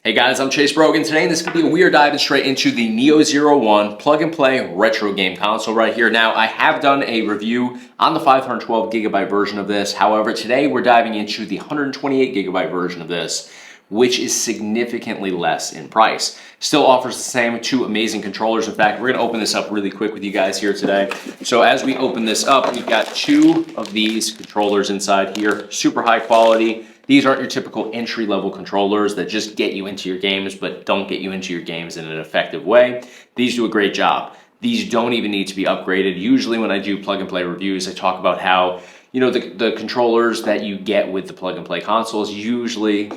Hey guys, I'm Brogan. Today this is going to be we are diving straight into the Neo Zero 1 plug and play retro game console right here. Now, I have done a review on the 512 gigabyte version of this. However, today we're diving into the 128 gigabyte version of this, which is significantly less in price. Still offers the same two amazing controllers. In fact, we're going to open this up really quick with you guys here today. So as we open this up, we've got two of these controllers inside here, super high quality. These aren't your typical entry-level controllers that just get you into your games but don't get you into your games in an effective way. These do a great job. These don't even need to be upgraded. Usually when I do plug-and-play reviews, I talk about how, you know, the controllers that you get with the plug-and-play consoles, usually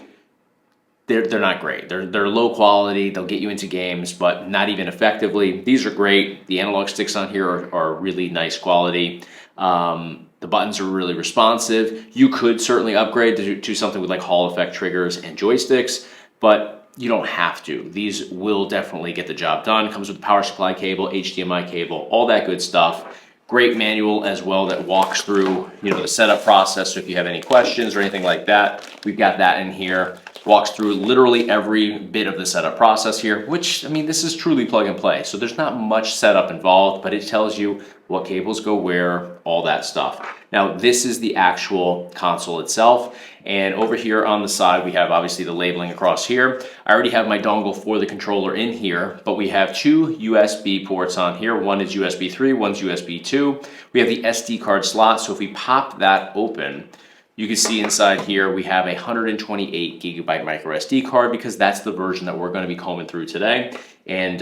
they're not great. They're low quality, they'll get you into games, but not even effectively. These are great. The analog sticks on here are really nice quality. The buttons are really responsive. You could certainly upgrade to something with like Hall effect triggers and joysticks, but you don't have to. These will definitely get the job done. Comes with a power supply cable, HDMI cable, all that good stuff. Great manual as well that walks through, you know, the setup process. So if you have any questions or anything like that, we've got that in here. Walks through literally every bit of the setup process here, which, I mean, this is truly plug and play. So there's not much setup involved, but it tells you what cables go where, all that stuff. Now, this is the actual console itself. And over here on the side, we have obviously the labeling across here. I already have my dongle for the controller in here, but we have two USB ports on here. One is USB 3, one's USB 2. We have the SD card slot. So if we pop that open, you can see inside here we have a 128 gigabyte micro SD card because that's the version that we're going to be combing through today and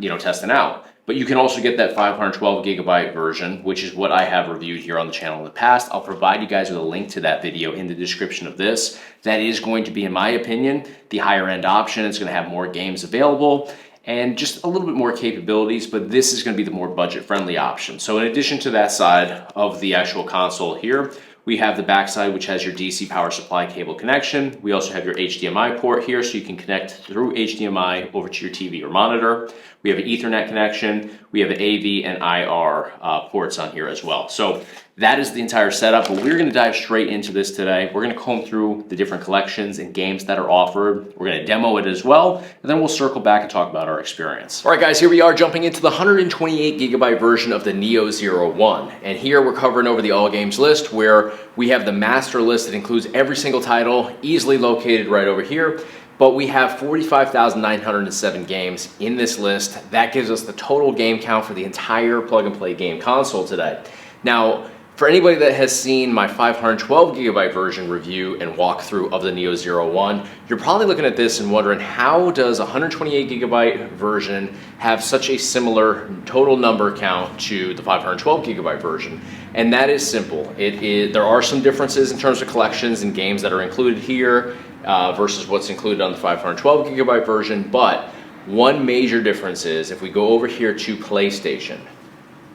you know, testing out. But you can also get that 512 gigabyte version, which is what I have reviewed here on the channel in the past. I'll provide you guys with a link to that video in the description of this. That is going to be, in my opinion, the higher end option. It's going to have more games available and just a little bit more capabilities, but this is going to be the more budget friendly option. So in addition to that side of the actual console here, we have the backside, which has your DC power supply cable connection. We also have your HDMI port here, so you can connect through HDMI over to your TV or monitor. We have an Ethernet connection. We have an AV and IR ports on here as well. So that is the entire setup, but we're gonna dive straight into this today. We're gonna comb through the different collections and games that are offered. We're gonna demo it as well, and then we'll circle back and talk about our experience. All right, guys, here we are jumping into the 128 gigabyte version of the Neo Zero 1. And here we're covering over the all games list where we have the master list that includes every single title, easily located right over here. But we have 45,907 games in this list. That gives us the total game count for the entire plug and play game console today. Now, for anybody that has seen my 512 gigabyte version review and walkthrough of the Neo Zero 1, you're probably looking at this and wondering, how does a 128 gigabyte version have such a similar total number count to the 512 gigabyte version? And that is simple. There are some differences in terms of collections and games that are included here versus what's included on the 512 gigabyte version, but one major difference is if we go over here to PlayStation,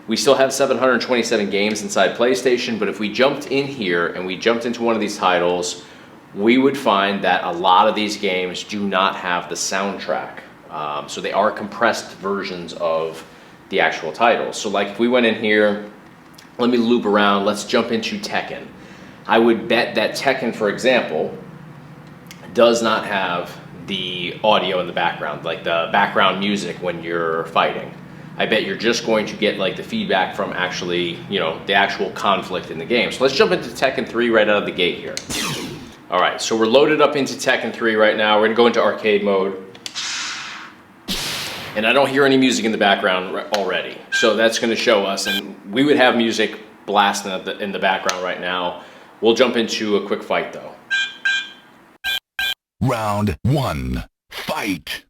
we still have 727 games inside PlayStation, but if we jumped in here and we jumped into one of these titles, we would find that a lot of these games do not have the soundtrack. So they are compressed versions of the actual titles. So like if we went in here, let me loop around, let's jump into Tekken. I would bet that Tekken, for example, does not have the audio in the background, like the background music when you're fighting. I bet you're just going to get like the feedback from actually, you know, the actual conflict in the game. So let's jump into Tekken 3 right out of the gate here. All right, so we're loaded up into Tekken 3 right now. We're gonna go into arcade mode. And I don't hear any music in the background already. So that's gonna show us, and we would have music blasting in the background right now. We'll jump into a quick fight though. Round 1, fight!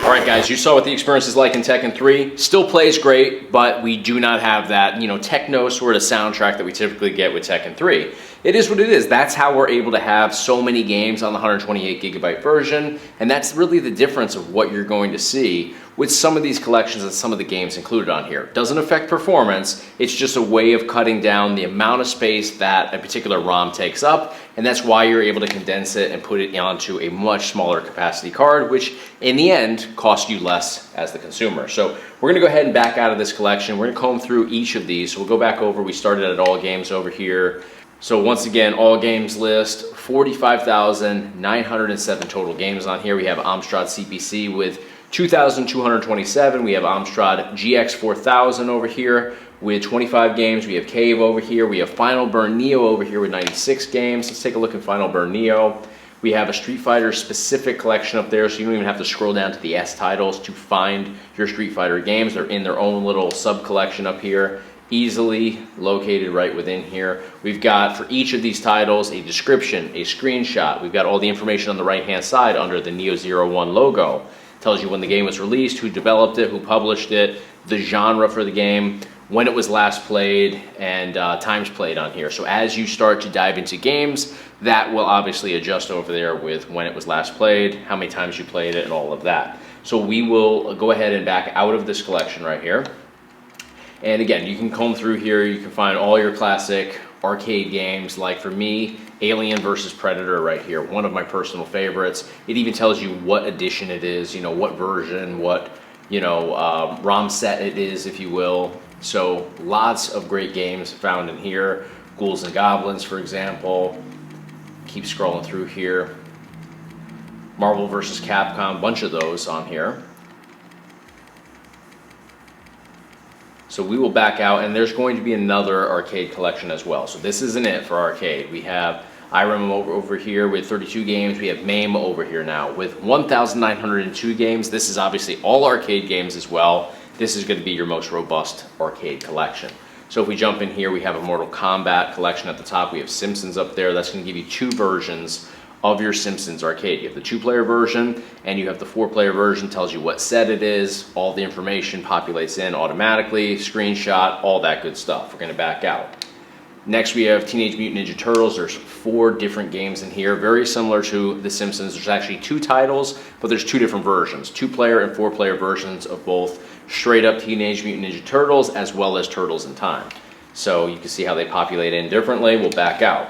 Alright guys, you saw what the experience is like in Tekken 3. Still plays great, but we do not have that, you know, techno sort of soundtrack that we typically get with Tekken 3. It is what it is. That's how we're able to have so many games on the 128 gigabyte version, and that's really the difference of what you're going to see with some of these collections and some of the games included on here. Doesn't affect performance, it's just a way of cutting down the amount of space that a particular ROM takes up and that's why you're able to condense it and put it onto a much smaller capacity card, which in the end costs you less as the consumer. So we're gonna go ahead and back out of this collection. We're gonna comb through each of these. So we'll go back over, we started at all games over here. So once again, all games list, 45,907 total games on here. We have Amstrad CPC with 2,227. We have Amstrad GX 4000 over here with 25 games. We have Cave over here. We have Final Burn Neo over here with 96 games. Let's take a look at Final Burn Neo. We have a Street Fighter specific collection up there, so you don't even have to scroll down to the S titles to find your Street Fighter games. They're in their own little sub collection up here, easily located right within here. We've got for each of these titles a description, a screenshot. We've got all the information on the right hand side under the Neo 01 logo. Tells you when the game was released, who developed it, who published it, the genre for the game, when it was last played, and times played on here. So as you start to dive into games, that will obviously adjust over there with when it was last played, how many times you played it, and all of that. So we will go ahead and back out of this collection right here. And again, you can comb through here, you can find all your classic arcade games, like for me, Alien versus Predator right here, one of my personal favorites. It even tells you what edition it is, you know, what version, what, you know, ROM set it is, if you will. So lots of great games found in here. Ghouls and Goblins, for example. Keep scrolling through here. Marvel versus Capcom, bunch of those on here. So we will back out, and there's going to be another arcade collection as well. So this isn't it for arcade. We have IREM over here with 32 games. We have MAME over here now with 1,902 games. This is obviously all arcade games as well. This is going to be your most robust arcade collection. So if we jump in here, we have a Mortal Kombat collection at the top. We have Simpsons up there. That's going to give you two versions of your Simpsons arcade. You have the 2-player version and you have the 4-player version. Tells you what set it is. All the information populates in automatically, screenshot, all that good stuff. We're going to back out. Next we have Teenage Mutant Ninja Turtles. There's 4 different games in here, very similar to The Simpsons. There's actually 2 titles, but there's 2 different versions, 2-player and 4-player versions of both straight up Teenage Mutant Ninja Turtles as well as Turtles in Time. So you can see how they populate in differently. We'll back out.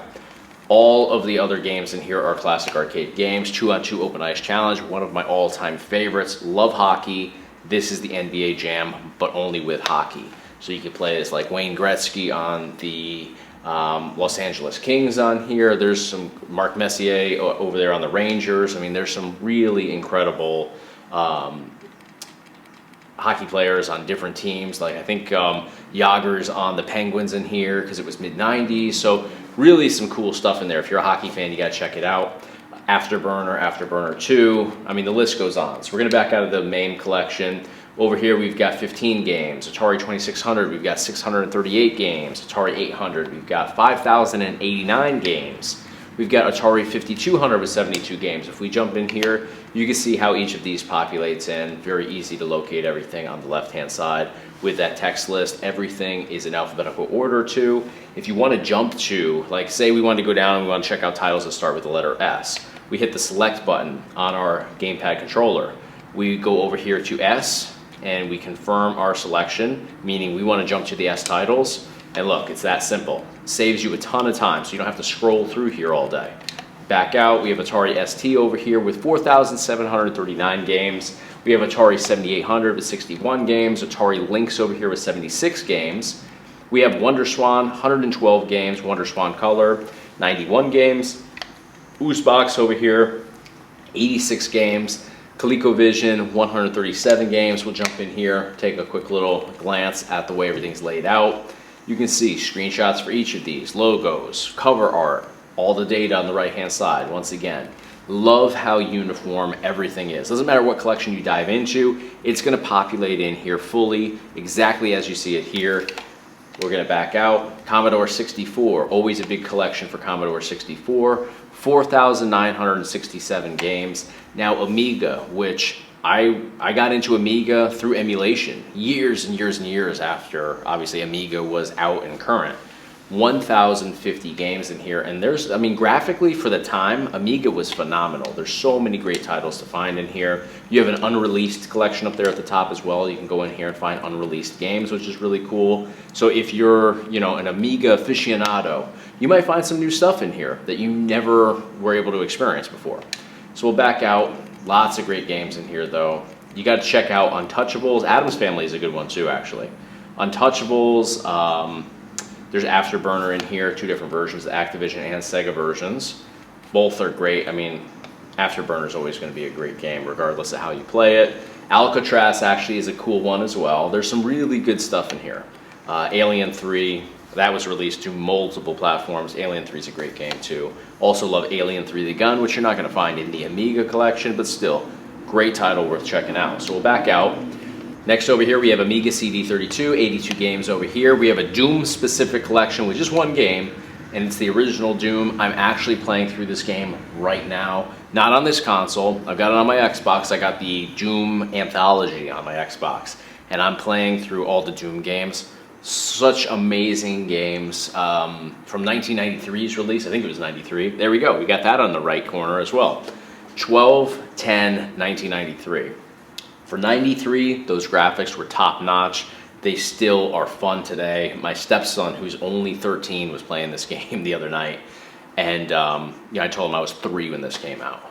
All of the other games in here are classic arcade games. 2-on-2 Open Ice Challenge, one of my all-time favorites. Love hockey. This is the NBA Jam, but only with hockey. So you can play as like Wayne Gretzky on the Los Angeles Kings on here. There's some Mark Messier over there on the Rangers. I mean, there's some really incredible hockey players on different teams. Like I think Yager's on the Penguins in here because it was mid-90s. So really some cool stuff in there. If you're a hockey fan, you got to check it out. Afterburner, Afterburner 2. I mean, the list goes on. So we're going to back out of the MAME collection. Over here, we've got 15 games. Atari 2600, we've got 638 games. Atari 800, we've got 5,089 games. We've got Atari 5200 with 72 games. If we jump in here, you can see how each of these populates in. Very easy to locate everything on the left-hand side with that text list. Everything is in alphabetical order too. If you want to jump to, like say we want to go down and we want to check out titles that start with the letter S, we hit the select button on our gamepad controller. We go over here to S and we confirm our selection, meaning we want to jump to the S titles. And look, it's that simple. Saves you a ton of time, so you don't have to scroll through here all day. Back out, we have Atari ST over here with 4,739 games. We have Atari 7800 with 61 games. Atari Lynx over here with 76 games. We have WonderSwan, 112 games. WonderSwan Color, 91 games. Oozebox over here, 86 games. ColecoVision, 137 games. We'll jump in here, take a quick little glance at the way everything's laid out. You can see screenshots for each of these, logos, cover art, all the data on the right-hand side. Once again, love how uniform everything is. Doesn't matter what collection you dive into, it's going to populate in here fully, exactly as you see it here. We're going to back out. Commodore 64, always a big collection for Commodore 64. 4,967 games. Now Amiga, which I got into Amiga through emulation years and years and years after obviously Amiga was out and current. 1,050 games in here, and there's, I mean, graphically for the time, Amiga was phenomenal. There's so many great titles to find in here. You have an unreleased collection up there at the top as well. You can go in here and find unreleased games, which is really cool. So if you're, you know, an Amiga aficionado, you might find some new stuff in here that you never were able to experience before. So we'll back out. Lots of great games in here, though. You got to check out Untouchables. Addams Family is a good one too, actually. Untouchables. There's Afterburner in here, 2 different versions, the Activision and Sega versions. Both are great. I mean, Afterburner is always going to be a great game, regardless of how you play it. Alcatraz actually is a cool one as well. There's some really good stuff in here. Alien 3, that was released to multiple platforms. Alien 3 is a great game too. Also love Alien 3 The Gun, which you're not going to find in the Amiga collection, but still, great title worth checking out. So we'll back out. Next over here we have Amiga CD32, 82 games over here. We have a Doom specific collection with just one game, and it's the original Doom. I'm actually playing through this game right now. Not on this console, I've got it on my Xbox. I got the Doom Anthology on my Xbox, and I'm playing through all the Doom games. Such amazing games. From 1993's release, I think it was 93. There we go, we got that on the right corner as well. 12/10/1993. For 93, those graphics were top notch. They still are fun today. My stepson, who's only 13, was playing this game the other night. And yeah, I told him I was 3 when this came out.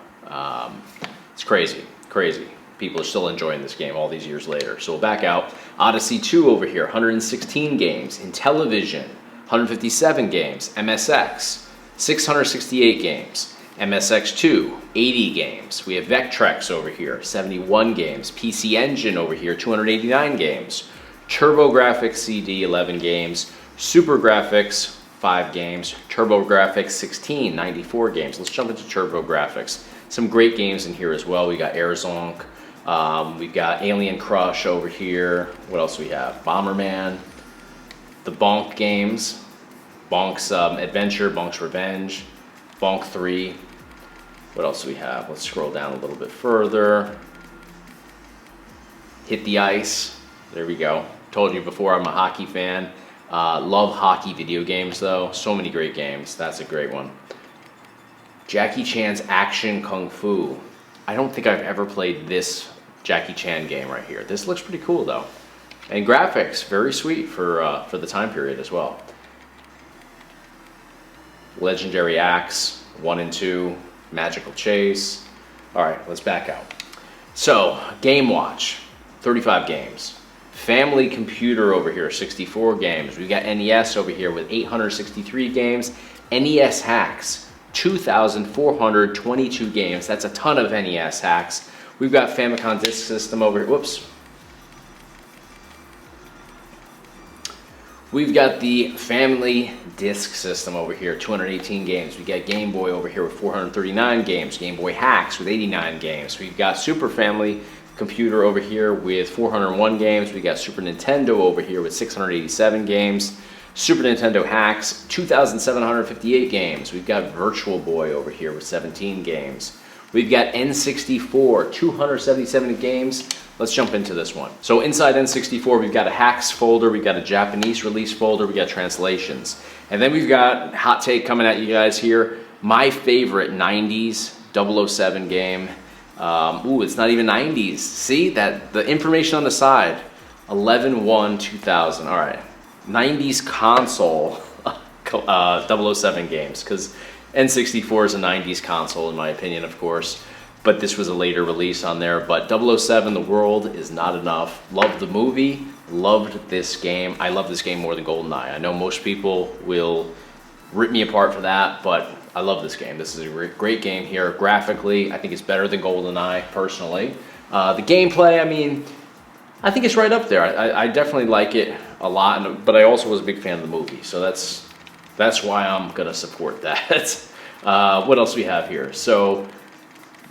It's crazy, crazy. People are still enjoying this game all these years later. So we'll back out. Odyssey 2 over here, 116 games. Intellivision, 157 games. MSX, 668 games. MSX2, 80 games. We have Vectrex over here, 71 games. PC Engine over here, 289 games. TurboGrafx CD, 11 games. SuperGrafx, 5 games. TurboGrafx 16, 94 games. Let's jump into TurboGrafx. Some great games in here as well. We got Airzonk. We've got Alien Crush over here. What else do we have? Bomberman. The Bonk games. Bonk's Adventure, Bonk's Revenge. Bonk 3. What else do we have? Let's scroll down a little bit further. Hit the Ice. There we go. Told you before I'm a hockey fan. Love hockey video games though. So many great games. That's a great one. Jackie Chan's Action Kung Fu. I don't think I've ever played this Jackie Chan game right here. This looks pretty cool though. And graphics, very sweet for the time period as well. Legendary Axe, 1 and 2, Magical Chase. All right, let's back out. So, Game Watch, 35 games. Family Computer over here, 64 games. We've got NES over here with 863 games. NES Hacks, 2,422 games. That's a ton of NES Hacks. We've got Famicom Disk System over here. Whoops. We've got the Family Disk System over here, 218 games. We got Game Boy over here with 439 games. Game Boy Hacks with 89 games. We've got Super Family Computer over here with 401 games. We got Super Nintendo over here with 687 games. Super Nintendo Hacks, 2,758 games. We've got Virtual Boy over here with 17 games. We've got N64, 277 games. Let's jump into this one. So inside N64, we've got a hacks folder, we've got a Japanese release folder, we got translations. And then we've got, hot take coming at you guys here, my favorite 90s 007 game. Ooh, it's not even 90s. See, that the information on the side, 11/1/2000. All right, 90s console 007 games, because N64 is a 90s console in my opinion, of course. But this was a later release on there. But 007, The World is Not Enough. Loved the movie, loved this game. I love this game more than GoldenEye. I know most people will rip me apart for that, but I love this game. This is a great game here. Graphically, I think it's better than GoldenEye, personally. The gameplay, I mean, I think it's right up there. I definitely like it a lot, but I also was a big fan of the movie, so that's why I'm gonna support that. What else do we have here? So,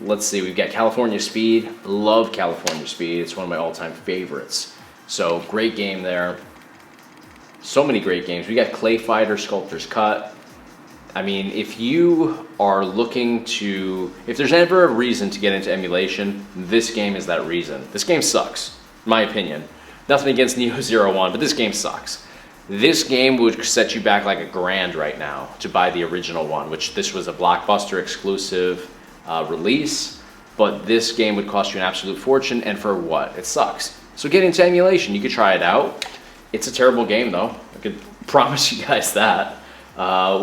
let's see, we've got California Speed. Love California Speed. It's one of my all-time favorites. So, great game there. So many great games. We got Clay Fighter, Sculptor's Cut. I mean, if you are looking to, if there's ever a reason to get into emulation, this game is that reason. This game sucks, in my opinion. Nothing against Neo 01, but this game sucks. This game would set you back like $1,000 right now to buy the original one, which this was a Blockbuster exclusive release. But this game would cost you an absolute fortune, and for what? It sucks. So get into emulation. You could try it out. It's a terrible game, though. I could promise you guys that.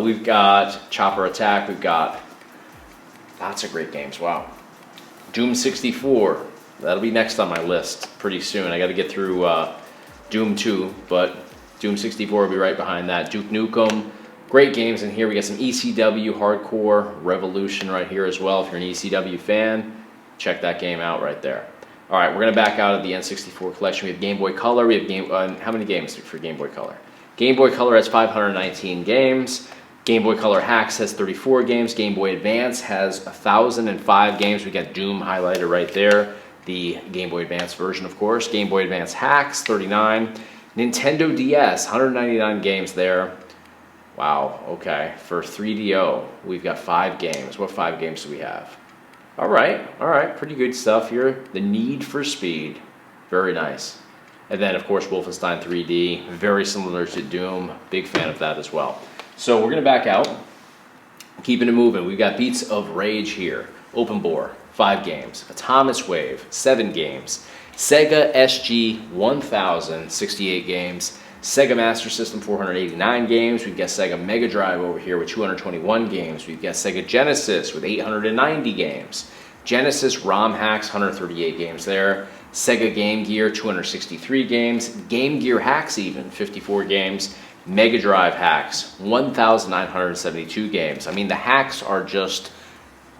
We've got Chopper Attack. We've got lots of great games. Wow. Doom 64. That'll be next on my list pretty soon. I got to get through Doom 2, but Doom 64 will be right behind that. Duke Nukem. Great games in here. We got some ECW Hardcore Revolution right here as well. If you're an ECW fan, check that game out right there. All right, we're going to back out of the N64 collection. We have Game Boy Color. We have how many games for Game Boy Color? Game Boy Color has 519 games. Game Boy Color Hacks has 34 games. Game Boy Advance has 1,005 games. We got Doom highlighted right there. The Game Boy Advance version, of course. Game Boy Advance Hacks, 39. Nintendo DS, 199 games there. Wow, okay. For 3DO, we've got 5 games. What 5 games do we have? All right. Pretty good stuff here. The Need for Speed. Very nice. And then, of course, Wolfenstein 3D. Very similar to Doom. Big fan of that as well. So we're going to back out. Keeping it moving. We've got Beats of Rage here. Open Bore, 5 games. Atomic Wave, 7 games. Sega SG 1000, 68 games. Sega Master System, 489 games. We've got Sega Mega Drive over here with 221 games. We've got Sega Genesis with 890 games. Genesis ROM Hacks, 138 games there. Sega Game Gear, 263 games. Game Gear Hacks even, 54 games. Mega Drive Hacks, 1,972 games. I mean, the hacks are just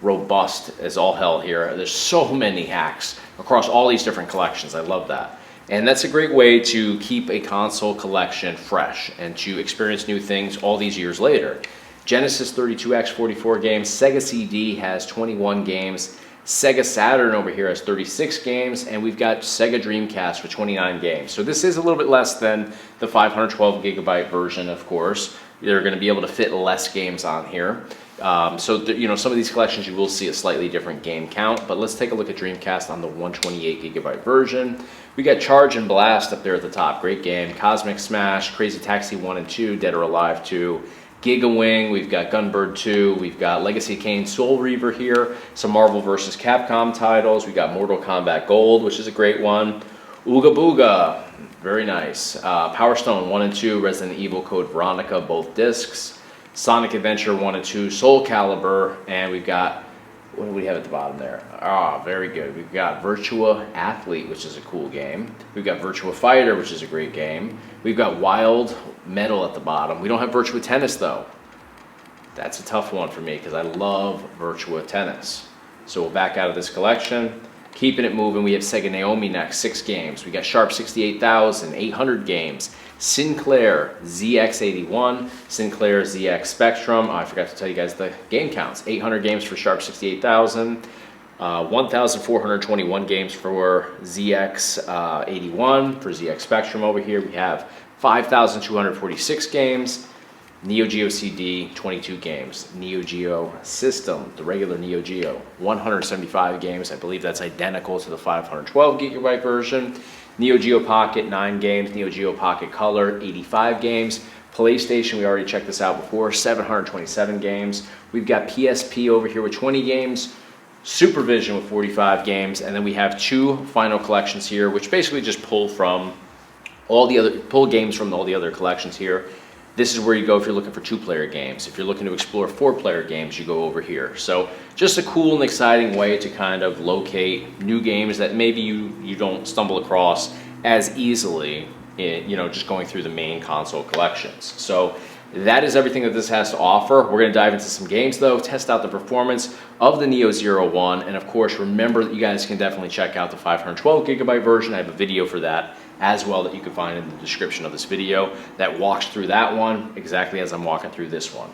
robust as all hell here. There's so many hacks across all these different collections. I love that. And that's a great way to keep a console collection fresh and to experience new things all these years later. Genesis 32X, 44 games. Sega CD has 21 games. Sega Saturn over here has 36 games. And we've got Sega Dreamcast with 29 games. So this is a little bit less than the 512 gigabyte version, of course. They're going to be able to fit less games on here. Some of these collections you will see a slightly different game count, but let's take a look at Dreamcast on the 128 gigabyte version. We got Charge and Blast up there at the top, great game. Cosmic Smash, Crazy Taxi 1 and 2, Dead or Alive 2, Giga Wing, we've got Gunbird 2, we've got Legacy of Kain Soul Reaver here, some Marvel vs. Capcom titles, we got Mortal Kombat Gold, which is a great one, Ooga Booga, very nice, Power Stone 1 and 2, Resident Evil Code Veronica, both discs, Sonic Adventure 1 and 2, Soul Calibur, and we've got, what do we have at the bottom there? Very good. We've got Virtua Athlete, which is a cool game. We've got Virtua Fighter, which is a great game. We've got Wild Metal at the bottom. We don't have Virtua Tennis, though. That's a tough one for me because I love Virtua Tennis. So we'll back out of this collection. Keeping it moving, we have Sega Naomi next, 6 games. We got Sharp 68,000, 800 games. Sinclair ZX81, Sinclair ZX Spectrum. I forgot to tell you guys the game counts. 800 games for Sharp 68,000, 1,421 games for ZX81 for ZX Spectrum over here. We have 5,246 games. Neo Geo CD, 22 games. Neo Geo System, the regular Neo Geo, 175 games. I believe that's identical to the 512 gigabyte version. Neo Geo Pocket, 9 games. Neo Geo Pocket Color, 85 games. PlayStation, we already checked this out before, 727 games. We've got PSP over here with 20 games. Supervision with 45 games. And then we have 2 final collections here, which basically just pull games from all the other collections here. This is where you go if you're looking for 2-player games. If you're looking to explore 4-player games, you go over here. So just a cool and exciting way to kind of locate new games that maybe you don't stumble across as easily just going through the main console collections. So that is everything that this has to offer. We're going to dive into some games though, test out the performance of the Neo Zero 1, and of course remember that you guys can definitely check out the 512 gigabyte version. I have a video for that as well that you can find in the description of this video that walks through that one exactly as I'm walking through this one.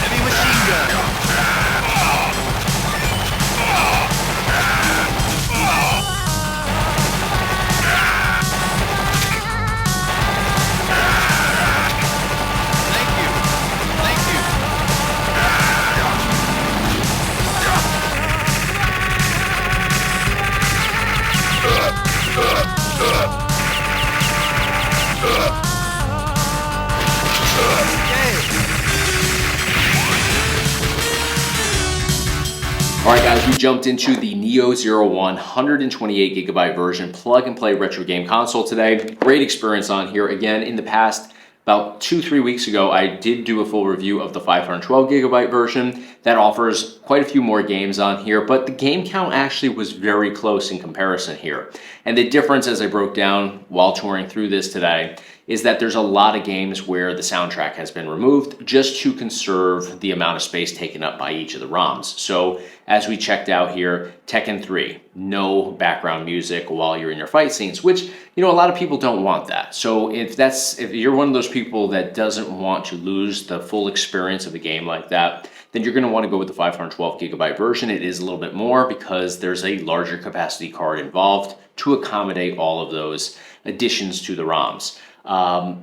Heavy machine gun. Thank you. Thank you. All right, guys, we jumped into the Neo Zero One 128GB version plug-and-play retro game console today. Great experience on here. Again, in the past, about 2-3 weeks ago, I did do a full review of the 512GB version. That offers quite a few more games on here, but the game count actually was very close in comparison here. And the difference, as I broke down while touring through this today, is that there's a lot of games where the soundtrack has been removed just to conserve the amount of space taken up by each of the ROMs. So as we checked out here, Tekken 3, no background music while you're in your fight scenes, which, you know, a lot of people don't want that. So if you're one of those people that doesn't want to lose the full experience of a game like that, then you're going to want to go with the 512GB version. It is a little bit more because there's a larger capacity card involved to accommodate all of those additions to the ROMs.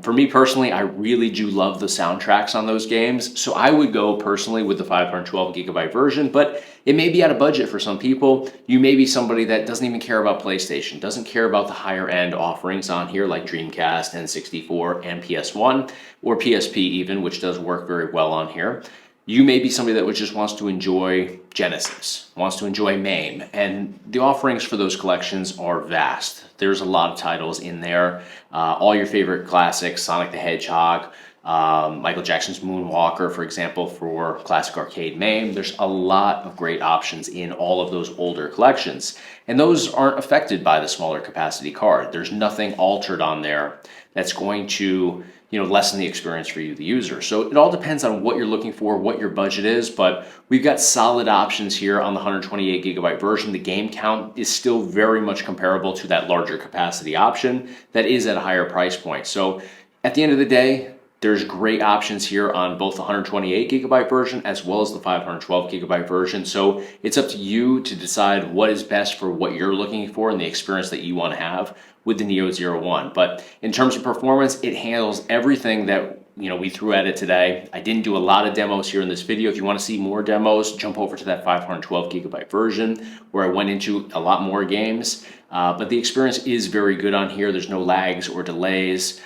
For me personally, I really do love the soundtracks on those games, so I would go personally with the 512GB version, but it may be out of budget for some people. You may be somebody that doesn't even care about PlayStation, doesn't care about the higher end offerings on here like Dreamcast, N64, and PS1, or PSP even, which does work very well on here. You may be somebody that just wants to enjoy Genesis, wants to enjoy MAME, and the offerings for those collections are vast. There's a lot of titles in there. All your favorite classics, Sonic the Hedgehog, Michael Jackson's Moonwalker, for example, for classic arcade MAME. There's a lot of great options in all of those older collections. And those aren't affected by the smaller capacity card. There's nothing altered on there that's going to, you know, lessen the experience for you, the user. So it all depends on what you're looking for, what your budget is, but we've got solid options here on the 128GB version. The game count is still very much comparable to that larger capacity option that is at a higher price point. So at the end of the day, there's great options here on both the 128GB version as well as the 512GB version. So it's up to you to decide what is best for what you're looking for and the experience that you want to have with the Neo Zero One. But in terms of performance, it handles everything that, you know, we threw at it today. I didn't do a lot of demos here in this video. If you want to see more demos, jump over to that 512GB version where I went into a lot more games. But the experience is very good on here. There's no lags or delays.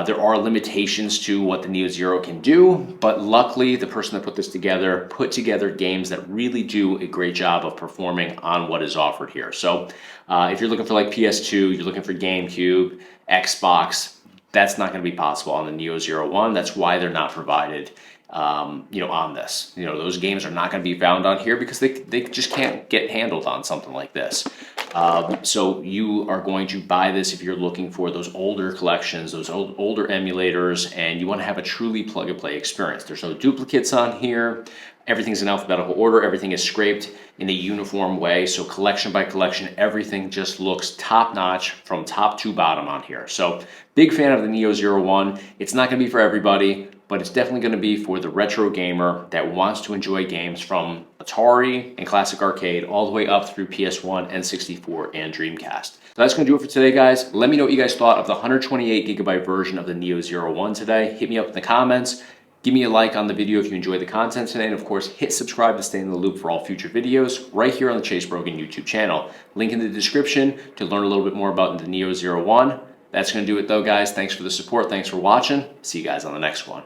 There are limitations to what the Neo Zero can do, but luckily the person that put this together put together games that really do a great job of performing on what is offered here. So if you're looking for like PS2, you're looking for GameCube, Xbox, that's not going to be possible on the Neo Zero One. That's why they're not provided, you know, on this. You know, those games are not going to be found on here because they just can't get handled on something like this. So you are going to buy this if you're looking for those older collections, those older emulators, and you want to have a truly plug-and-play experience. There's no duplicates on here. Everything's in alphabetical order. Everything is scraped in a uniform way. So collection by collection, everything just looks top-notch from top to bottom on here. So big fan of the Neo Zero One. It's not going to be for everybody, but it's definitely going to be for the retro gamer that wants to enjoy games from Atari and Classic Arcade all the way up through PS1, N64, and Dreamcast. So that's going to do it for today, guys. Let me know what you guys thought of the 128GB version of the Neo Zero One today. Hit me up in the comments. Give me a like on the video if you enjoyed the content today, and of course, hit subscribe to stay in the loop for all future videos right here on the Chase Brogan YouTube channel. Link in the description to learn a little bit more about the Neo Zero One. That's going to do it though, guys. Thanks for the support. Thanks for watching. See you guys on the next one.